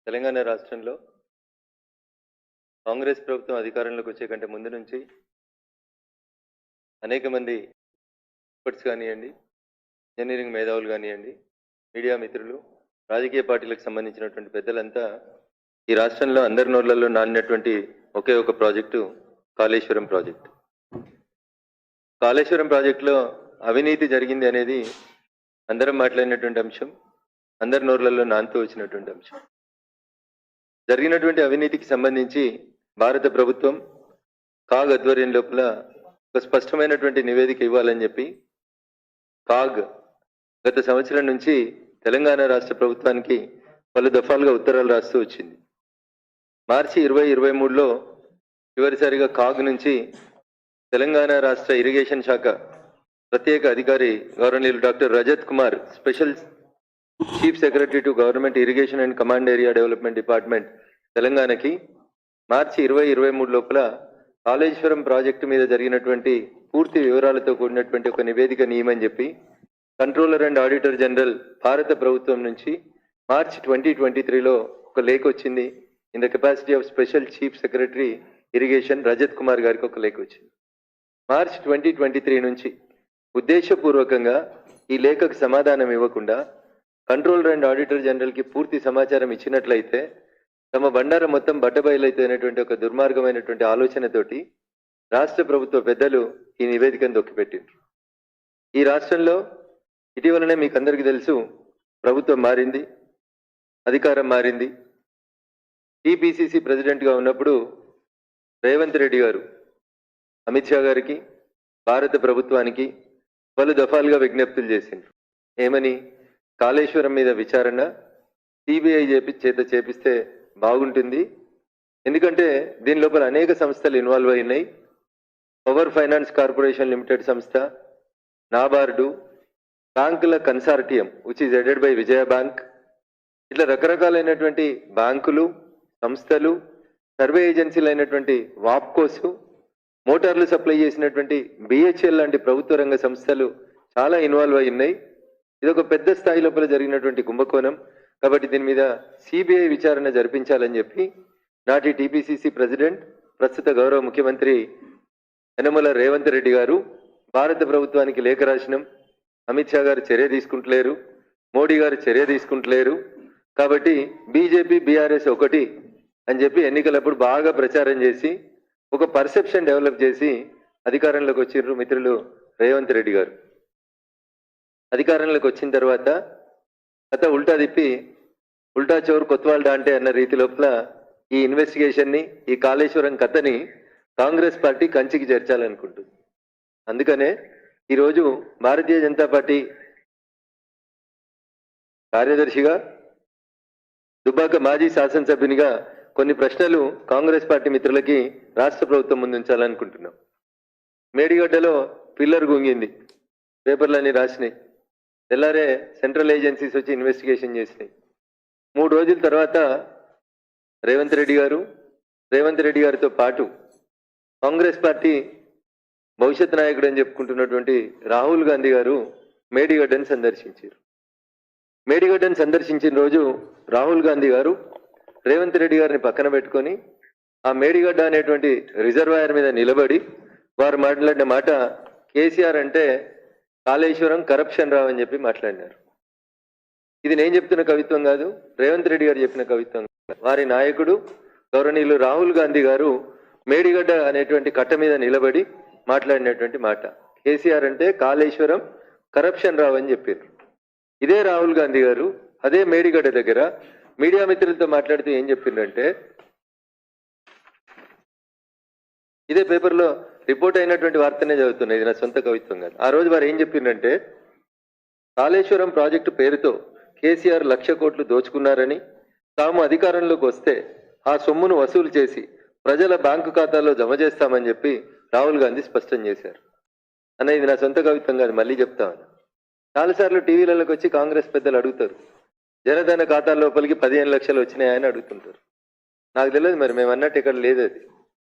తెలంగాణ రాష్ట్రంలో కాంగ్రెస్ ప్రభుత్వం అధికారంలోకి వచ్చే కంటే ముందు నుంచి అనేక మంది ఎక్స్పర్ట్స్ కానివ్వండి, ఇంజనీరింగ్ మేధావులు కానివ్వండి, మీడియా మిత్రులు, రాజకీయ పార్టీలకు సంబంధించినటువంటి పెద్దలంతా ఈ రాష్ట్రంలో అందరి నోళ్లలో నానినటువంటి ఒకే ఒక ప్రాజెక్టు కాళేశ్వరం ప్రాజెక్టు. కాళేశ్వరం ప్రాజెక్టులో అవినీతి జరిగింది అనేది అందరం మాట్లాడినటువంటి అంశం, అందరి నోర్లలో నానుతూ వచ్చినటువంటి అంశం. జరిగినటువంటి అవినీతికి సంబంధించి భారత ప్రభుత్వం కాగ్ ఆధ్వర్యం లోపల ఒక స్పష్టమైనటువంటి నివేదిక ఇవ్వాలని చెప్పి కాగ్ గత సంవత్సరం నుంచి తెలంగాణ రాష్ట్ర ప్రభుత్వానికి పలు దఫాలుగా ఉత్తరాలు రాస్తూ వచ్చింది. మార్చి 2023లో చివరిసారిగా కాగ్ నుంచి తెలంగాణ రాష్ట్ర ఇరిగేషన్ శాఖ ప్రత్యేక అధికారి గౌరవనీయులు doctor Rajat Kumar, special chief secretary to government irrigation and command area development department తెలంగాణకి మార్చి 2023 లోపల కాళేశ్వరం ప్రాజెక్టు మీద జరిగినటువంటి పూర్తి వివరాలతో కూడినటువంటి ఒక నివేదిక నియమని చెప్పి కంట్రోలర్ అండ్ ఆడిటర్ జనరల్ భారత ప్రభుత్వం నుంచి మార్చి 2023లో ఒక లేఖ వచ్చింది. In the capacity of special chief secretary irrigation Rajat Kumar గారికి ఒక లేఖ వచ్చింది. మార్చి 2023 నుంచి ఉద్దేశపూర్వకంగా ఈ లేఖకు సమాధానం ఇవ్వకుండా కంట్రోలర్ అండ్ ఆడిటర్ జనరల్కి పూర్తి సమాచారం ఇచ్చినట్లయితే తమ బండారం మొత్తం బట్టబయలైతేనటువంటి ఒక దుర్మార్గమైనటువంటి ఆలోచనతోటి రాష్ట్ర ప్రభుత్వ పెద్దలు ఈ నివేదికను దొక్కిపెట్టిండ్రు. ఈ రాష్ట్రంలో ఇటీవలనే మీకు అందరికీ తెలుసు, ప్రభుత్వం మారింది, అధికారం మారింది. టీపీసీసీ ప్రెసిడెంట్గా ఉన్నప్పుడు రేవంత్ రెడ్డి గారు అమిత్ షా గారికి, భారత ప్రభుత్వానికి పలు దఫాలుగా విజ్ఞప్తులు చేసిండ్రు. ఏమని? కాళేశ్వరం మీద విచారణ సిబిఐ చేత చేపిస్తే బాగుంటుంది, ఎందుకంటే దీని లోపల అనేక సంస్థలు ఇన్వాల్వ్ అయినాయి. పవర్ ఫైనాన్స్ కార్పొరేషన్ లిమిటెడ్ సంస్థ, నాబార్డు, బ్యాంకుల consortium which is headed by Vijaya bank, ఇట్లా రకరకాలైనటువంటి బ్యాంకులు, సంస్థలు, సర్వే ఏజెన్సీలు అయినటువంటి వాప్కోస్, మోటార్లు సప్లై చేసినటువంటి బిహెచ్ఎల్ లాంటి ప్రభుత్వ రంగ సంస్థలు చాలా ఇన్వాల్వ్ అయి ఉన్నాయి. ఇదొక పెద్ద స్థాయి లోపల జరిగినటువంటి కుంభకోణం. కాబట్టి దీని మీద సిబిఐ విచారణ జరిపించాలని చెప్పి నాటి టీపీసీసీ ప్రెసిడెంట్, ప్రస్తుత గౌరవ ముఖ్యమంత్రి యనమల రేవంత్ రెడ్డి గారు భారత ప్రభుత్వానికి లేఖ రాసినాం. అమిత్ షా గారు చర్య తీసుకుంటలేరు, మోడీ గారు చర్య తీసుకుంటలేరు, కాబట్టి బీజేపీ బీఆర్ఎస్ ఒకటి అని చెప్పి ఎన్నికలప్పుడు బాగా ప్రచారం చేసి ఒక పర్సెప్షన్ డెవలప్ చేసి అధికారంలోకి వచ్చిర్రు మిత్రులు రేవంత్ రెడ్డి గారు. అధికారంలోకి వచ్చిన తర్వాత కథ ఉల్టా తిప్పి ఉల్టా చోరు కొత్వాల్డా అంటే అన్న రీతి లోపల ఈ ఇన్వెస్టిగేషన్ని, ఈ కాళేశ్వరం కథని కాంగ్రెస్ పార్టీ కంచికి చేర్చాలనుకుంటుంది. అందుకనే ఈరోజు భారతీయ జనతా పార్టీ కార్యదర్శిగా, దుబ్బాక మాజీ శాసనసభ్యునిగా కొన్ని ప్రశ్నలు కాంగ్రెస్ పార్టీ మిత్రులకి రాష్ట్ర ప్రభుత్వం ముందు ఉంచాలనుకుంటున్నాం. మేడిగడ్డలో పిల్లర్ గుంగింది, పేపర్లన్నీ రాసినాయి. తెల్లారే సెంట్రల్ ఏజెన్సీస్ వచ్చి ఇన్వెస్టిగేషన్ చేసినాయి. 3 రోజుల తర్వాత రేవంత్ రెడ్డి గారితో పాటు కాంగ్రెస్ పార్టీ భవిష్యత్ నాయకుడు అని చెప్పుకుంటున్నటువంటి రాహుల్ గాంధీ గారు మేడిగడ్డను సందర్శించారు. మేడిగడ్డను సందర్శించిన రోజు రాహుల్ గాంధీ గారు రేవంత్ రెడ్డి గారిని పక్కన పెట్టుకొని ఆ మేడిగడ్డ అనేటువంటి రిజర్వాయర్ మీద నిలబడి వారు మాట్లాడిన మాట, కేసీఆర్ అంటే కాళేశ్వరం కరప్షన్ రావు అని చెప్పి మాట్లాడినారు. ఇది నేను చెప్తున్న కవిత్వం కాదు, రేవంత్ రెడ్డి గారు చెప్పిన కవిత్వం. వారి నాయకుడు గౌరవనీయులు రాహుల్ గాంధీ గారు మేడిగడ్డ అనేటువంటి కట్ట మీద నిలబడి మాట్లాడినటువంటి మాట, కేసీఆర్ అంటే కాళేశ్వరం కరప్షన్ రావు అని చెప్పారు. ఇదే రాహుల్ గాంధీ గారు అదే మేడిగడ్డ దగ్గర మీడియా మిత్రులతో మాట్లాడుతూ ఏం చెప్పిందంటే, ఇదే పేపర్లో రిపోర్ట్ అయినటువంటి వార్తనే చదువుతున్నాయి, ఇది నా సొంత కవిత్వం కాదు. ఆ రోజు వారు ఏం చెప్పిందంటే, కాళేశ్వరం ప్రాజెక్టు పేరుతో కేసీఆర్ 1,00,000 కోట్లు దోచుకున్నారని, తాము అధికారంలోకి వస్తే ఆ సొమ్మును వసూలు చేసి ప్రజల బ్యాంకు ఖాతాల్లో జమ చేస్తామని చెప్పి రాహుల్ గాంధీ స్పష్టం చేశారు. అన్న ఇది నా సొంత కవిత్వం కాదు, మళ్ళీ చెప్తామని. చాలాసార్లు టీవీలలోకి వచ్చి కాంగ్రెస్ పెద్దలు అడుగుతారు, జనధన ఖాతాల లోపలికి 15 లక్షలు వచ్చినాయని అడుగుతుంటారు. నాకు తెలియదు మరి, మేము అన్నట్టు ఇక్కడ లేదు అది.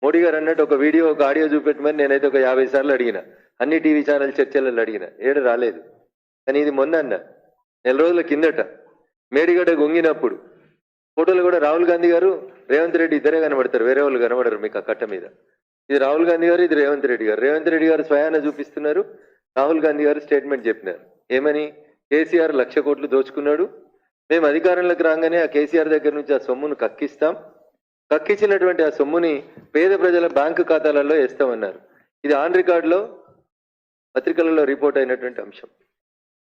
మోడీ గారు అన్నట్టు ఒక వీడియో, ఒక ఆడియో చూపెట్టమని నేనైతే ఒక 50 సార్లు అడిగిన, అన్ని టీవీ ఛానల్ చర్చలలో అడిగిన, ఏడు రాలేదు. కానీ ఇది మొన్న అన్న, 4 రోజుల కిందట మేడిగడ్డ గుంగినప్పుడు ఫోటోలో కూడా రాహుల్ గాంధీ గారు రేవంత్ రెడ్డి ఇద్దరే కనబడతారు, వేరే వాళ్ళు కనబడరు మీకు ఆ కట్ట మీద. ఇది రాహుల్ గాంధీ గారు, ఇది రేవంత్ రెడ్డి గారు. రేవంత్ రెడ్డి గారు స్వయాన చూపిస్తున్నారు, రాహుల్ గాంధీ గారు స్టేట్మెంట్ చెప్పినారు. ఏమని? కేసీఆర్ 1,00,000 కోట్లు దోచుకున్నాడు, మేము అధికారంలోకి రాగానే ఆ కేసీఆర్ దగ్గర నుంచి ఆ సొమ్మును కక్కిస్తాం, కక్కించినటువంటి ఆ సొమ్ముని పేద ప్రజల బ్యాంకు ఖాతాలలో వేస్తామన్నారు. ఇది ఆన్ రికార్డులో పత్రికలలో రిపోర్ట్ అయినటువంటి అంశం.